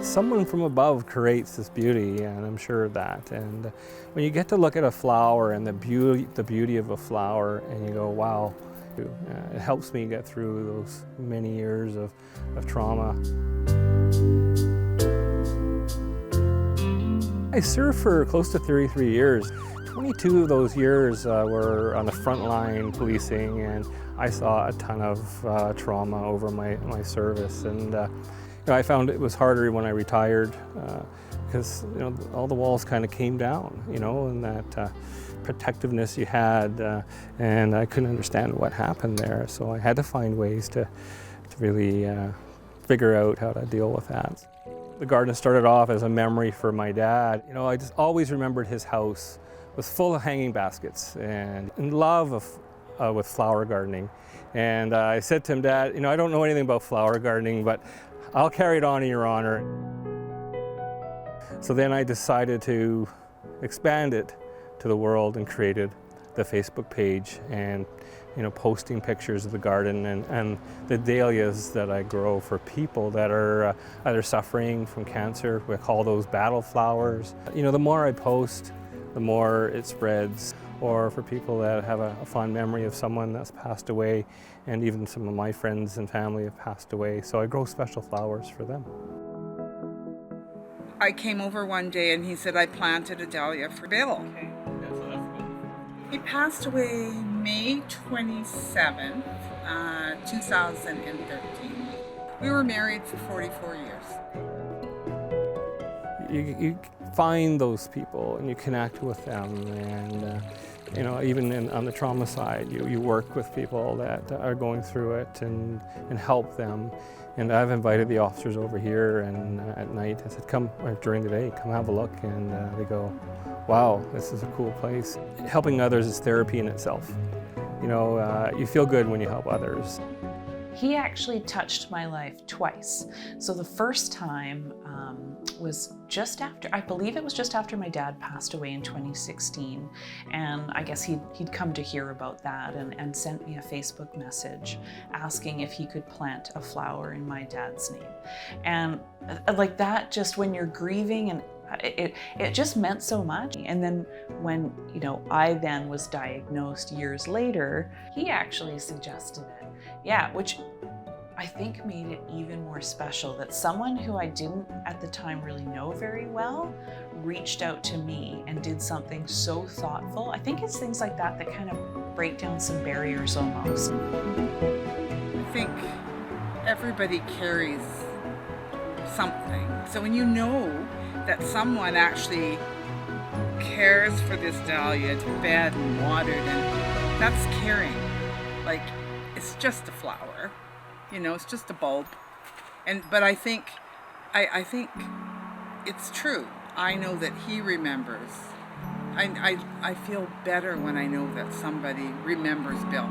Someone from above creates this beauty, and I'm sure of that. And when you get to look at a flower and the beauty of a flower, and you go, wow, it helps me get through those many years of trauma. I served for close to 33 years. 22 of those years were on the front line policing, and I saw a ton of trauma over my service. And I found it was harder when I retired because all the walls kind of came down, and that protectiveness you had, and I couldn't understand what happened there. So I had to find ways to really figure out how to deal with that. The garden started off as a memory for my dad. I just always remembered his house was full of hanging baskets and in love with flower gardening. And I said to him, Dad, I don't know anything about flower gardening, but I'll carry it on in your honor. So then I decided to expand it to the world and created the Facebook page and posting pictures of the garden and the dahlias that I grow for people that are either suffering from cancer. We call those battle flowers. The more I post, the more it spreads, or for people that have a fond memory of someone that's passed away, and even some of my friends and family have passed away. So I grow special flowers for them. I came over one day and he said I planted a dahlia for Bill. Okay. Yeah, so that's good. He passed away May 27th, 2013. We were married for 44 years. You find those people and you connect with them, and even on the trauma side, you work with people that are going through it and help them. And I've invited the officers over here, and at night I said, come, or during the day, come have a look, and they go, wow, this is a cool place. Helping others is therapy in itself. You feel good when you help others. He actually touched my life twice. So the first time was just after, I believe it was just after my dad passed away in 2016. And I guess he'd come to hear about that and sent me a Facebook message asking if he could plant a flower in my dad's name. And like that, just when you're grieving, and it just meant so much. And then when I then was diagnosed years later, he actually suggested it. Yeah, which I think made it even more special that someone who I didn't at the time really know very well reached out to me and did something so thoughtful. I think it's things like that that kind of break down some barriers almost. I think everybody carries something. So when you know that someone actually cares for this dahlia, it's fed and watered, and that's caring. Like, it's just a flower, it's just a bulb. But I think it's true. I know that he remembers. I feel better when I know that somebody remembers Bill.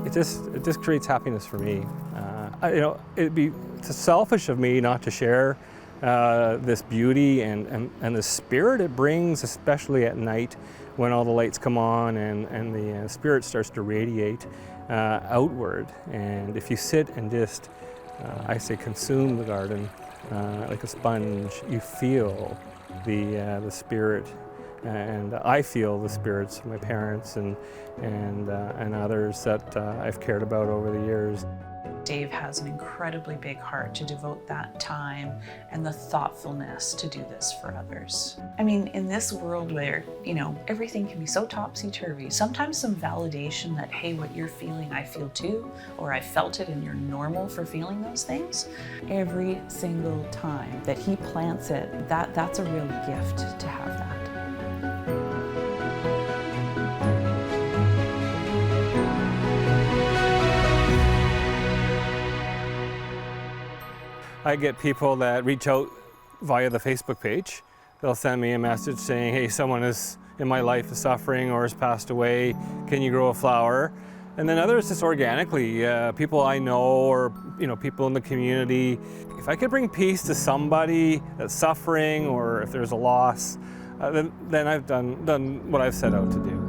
It just creates happiness for me. It's selfish of me not to share this beauty and the spirit it brings, especially at night when all the lights come on and the spirit starts to radiate outward. And if you sit and just, I say, consume the garden like a sponge, you feel the spirit. And I feel the spirits of my parents and others that I've cared about over the years. Dave has an incredibly big heart to devote that time and the thoughtfulness to do this for others. I mean, in this world where, everything can be so topsy-turvy, sometimes some validation that, hey, what you're feeling, I feel too, or I felt it and you're normal for feeling those things. Every single time that he plants it, that's a real gift to have that. I get people that reach out via the Facebook page. They'll send me a message saying, hey, someone in my life is suffering or has passed away. Can you grow a flower? And then others just organically, people I know or people in the community. If I could bring peace to somebody that's suffering, or if there's a loss, then I've done what I've set out to do.